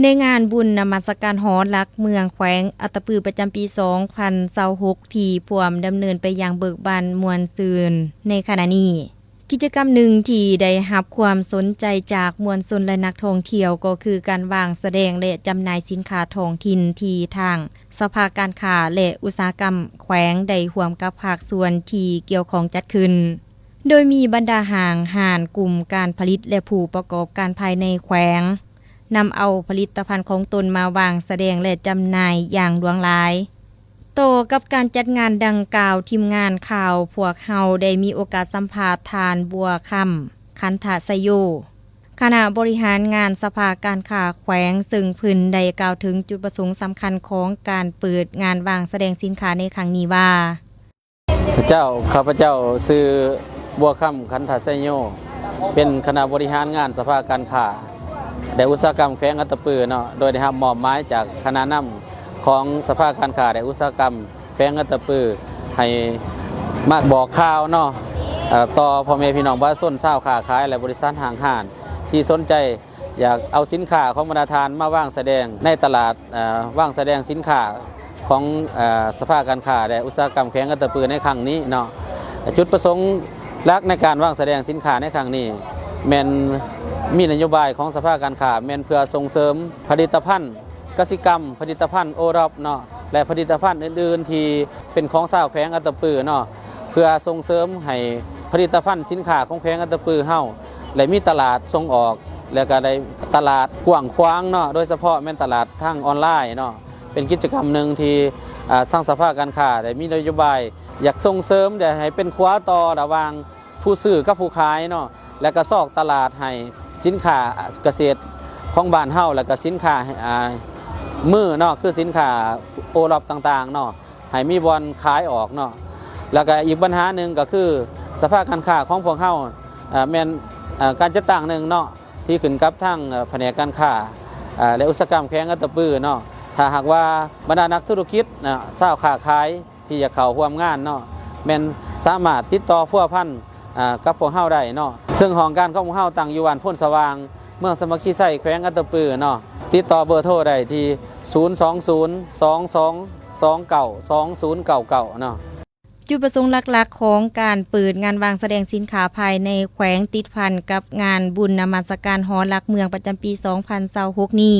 ในงานบุญนมัสการหอลักเมืองแขวงอัตตปือประจำปี 2026 ที่พวมดำเนินไปอย่างเบิกบานมวลซืนในขณะนี้กิจกรรมหนึ่งที่ได้รับความสนใจจากมวลชนและนักท่องเที่ยวก็คือการวางแสดงและจำหน่ายสินค้าท้องถิ่นที่ทางสภาการค้าและอุตสาหกรรมแขวงได้ร่วมกับภาคส่วนที่เกี่ยวข้องจัดขึ้นโดยมีบรรดาห้างกลุ่มการผลิตและผู้ประกอบการภายในแขวงนำเอาผลิตภัณฑ์ของตนมาวางแสดงและจำหน่ายอย่างหลวงหลายโตกับการจัดงานดังกล่าวทีมงานข่าวพวกเฮาได้มีโอกาสสัมภาษณ์ทานบัวค่ำคันธสโยคณะบริหารงานสภาการค้าแขวงซึ่งพื้นได้กล่าวถึงจุดประสงค์สำคัญของการเปิดงานวางแสดงสินค้าในครั้งนี้ว่าข้าพเจ้าชื่อบัวค่ำคันธสโยเป็นคณะบริหารงานสภาการค้าและอุตสาหกรรมแขวงอัตตปือเนาะโดยได้รับมอบหมายจากคณะนำของสภาการค้าและอุตสาหกรรมแขวงอัตตปือให้มาบอกข่าวเนาะต่อพ่อแม่พี่น้องประชาชนชาวค้าขายและบริษัทห้างที่สนใจอยากเอาสินค้าของบรรดาทานมาวางแสดงในตลาดวางแสดงสินค้าของสภาการค้าและอุตสาหกรรมแขวงอัตตปือในครั้งนี้เนาะจุดประสงค์หลักในการวางแสดงสินค้าในครั้งนี้แม่นมีนโยบายของสภาการค้าแม่นเพื่อส่งเสริมผลิตภัณฑ์กสิกรรมผลิตภัณฑ์โอรอบเนาะและผลิตภัณฑ์อื่นๆที่เป็นของชาวแขวงอัตตปือเนาะเพื่อส่งเสริมให้ผลิตภัณฑ์สินค้าของแขวงอัตตปือเฮาและมีตลาดส่งออกแล้วก็ได้ตลาดกว้างขวางเนาะโดยเฉพาะแม่นตลาดทางออนไลน์เนาะเป็นกิจกรรมหนึ่งที่ทางสภาการค้าได้มีนโยบายอยากส่งเสริมอยากให้เป็นขวาต่อระหว่างผู้ซื้อกับผู้ขายเนาะและก็ซอกตลาดให้สินค้าเกษตรของบ้านเฮาแล้วก็สินค้ามือเนาะคือสินค้าโอรอบต่างๆเนาะให้มีบอลขายออกเนาะแล้วก็อีกปัญหาหนึ่งก็คือสภาพการค้าของพวกเฮาแม่นการจัดตั้งหนึ่งเนาะที่ขึ้นกับทางแผนกการค้าและอุตสาหกรรมแขวงอัตตปือเนาะถ้าหากว่าบรรดานักธุรกิจชาวค้าขายที่จะเข้าร่วมงานเนาะแม่นสามารถติดต่อพัวพันกับพวกเฮาได้เนาะซึ่งห้องการของพวกเฮาตั้งอยู่วันพ้นสว่างเมืองสมัคคีไส้แขวงอัตตปือเนาะติดต่อเบอร์โทรได้ที่02022292099เนาะจุดประสงค์หลักๆของการเปิดงานวางแสดงสินค้าภายในแขวงติดพันกับงานบุญนมัสการหอลักเมืองประจำปี 2026 นี้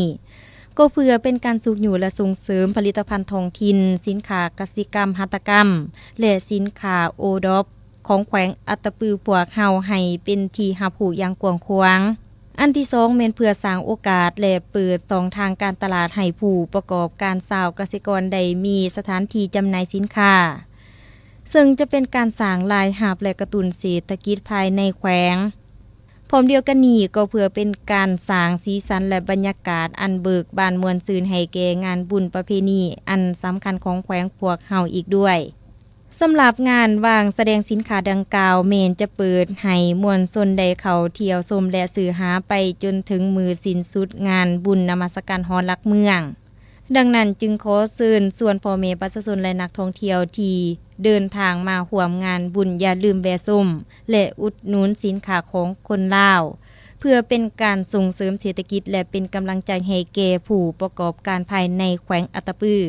ก็เพื่อเป็นการสูบอยู่และส่งเสริมผลิตภัณฑ์ท้องถิ่นสินค้ากสิกรรมหัตถกรรมและสินค้าโอดอปของแขวงอัตตปือพวกเฮาให้เป็นที่รับรู้อย่างกว้างขวางอันที่2แม่นเพื่อสร้างโอกาสและเปิดช่องทางการตลาดให้ผู้ประกอบการชาวเกษตรกรได้มีสถานที่จำหน่ายสินค้าซึ่งจะเป็นการสร้างรายรับและกระตุ้นเศรษฐกิจภายในแขวงพร้อมเดียวกันนี้ก็เพื่อเป็นการสร้างสีสันและบรรยากาศอันเบิกบานมวลซืนให้แก่งานบุญประเพณีอันสำคัญของแขวงพวกเฮาอีกด้วยสำหรับงานวางแสดงสินค้าดังกล่าวเมนจะเปิดให้มวลชนได้เข้าเที่ยวชมและสื่อหาไปจนถึงมือสิ้นสุดงานบุญนมัสการหอลักเมืองดังนั้นจึงขอเชิญส่วนพ่อแม่ประชาชนและนักท่องเที่ยวที่เดินทางมาร่วมงานบุญอย่าลืมแวะชมและอุดหนุนสินค้าของคนลาวเพื่อเป็นการส่งเสริมเศรษฐกิจและเป็นกำลังใจให้แก่ผู้ประกอบการภายในแขวงอัตตปือ